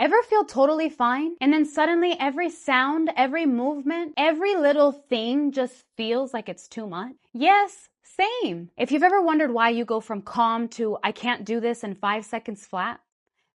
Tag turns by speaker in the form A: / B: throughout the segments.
A: Ever feel totally fine and then suddenly every sound, every movement, every little thing just feels like it's too much? Yes, same. If you've ever wondered why you go from calm to I can't do this in 5 seconds flat,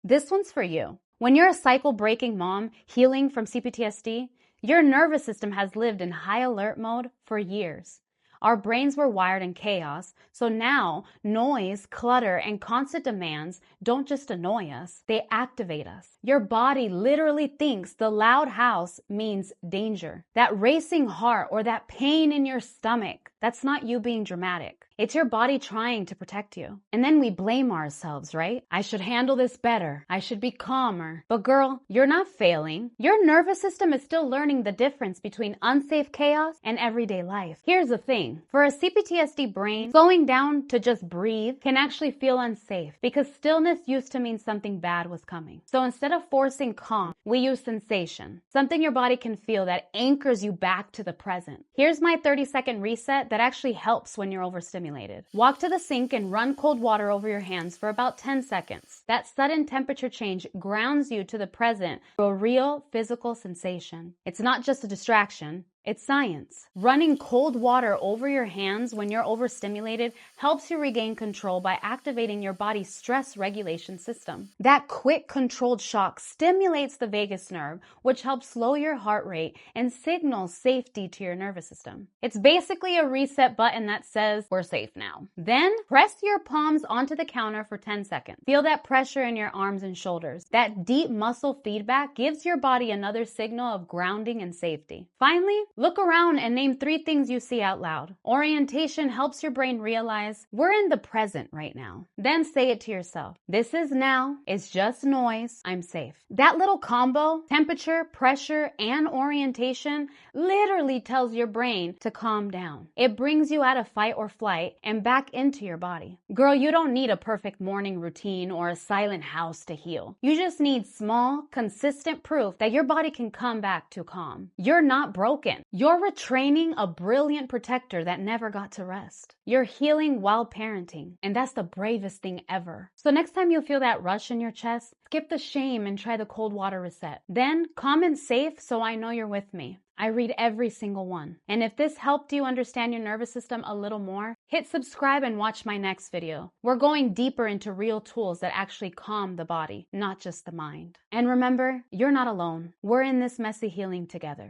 A: this one's for you. When you're a cycle-breaking mom healing from CPTSD, your nervous system has lived in high alert mode for years. Our brains were wired in chaos, so now noise, clutter, and constant demands don't just annoy us, they activate us. Your body literally thinks the loud house means danger. That racing heart or that pain in your stomach, that's not you being dramatic. It's your body trying to protect you. And then we blame ourselves, right? I should handle this better. I should be calmer. But girl, you're not failing. Your nervous system is still learning the difference between unsafe chaos and everyday life. Here's the thing. For a CPTSD brain, slowing down to just breathe can actually feel unsafe because stillness used to mean something bad was coming. So instead of forcing calm, we use sensation, something your body can feel that anchors you back to the present. Here's my 30-second reset that actually helps when you're overstimulated. Walk to the sink and run cold water over your hands for about 10 seconds. That sudden temperature change grounds you to the present through a real physical sensation. It's not just a distraction. It's science. Running cold water over your hands when you're overstimulated helps you regain control by activating your body's stress regulation system. That quick, controlled shock stimulates the vagus nerve, which helps slow your heart rate and signals safety to your nervous system. It's basically a reset button that says, we're safe now. Then press your palms onto the counter for 10 seconds. Feel that pressure in your arms and shoulders. That deep muscle feedback gives your body another signal of grounding and safety. Finally, look around and name 3 things you see out loud. Orientation helps your brain realize we're in the present right now. Then say it to yourself. This is now. It's just noise. I'm safe. That little combo, temperature, pressure, and orientation, literally tells your brain to calm down. It brings you out of fight or flight and back into your body. Girl, you don't need a perfect morning routine or a silent house to heal. You just need small, consistent proof that your body can come back to calm. You're not broken. You're retraining a brilliant protector that never got to rest. You're healing while parenting, and that's the bravest thing ever. So next time you feel that rush in your chest, skip the shame and try the cold water reset. Then comment safe so I know you're with me. I read every single one. And if this helped you understand your nervous system a little more, hit subscribe and watch my next video. We're going deeper into real tools that actually calm the body, not just the mind. And remember, you're not alone. We're in this messy healing together.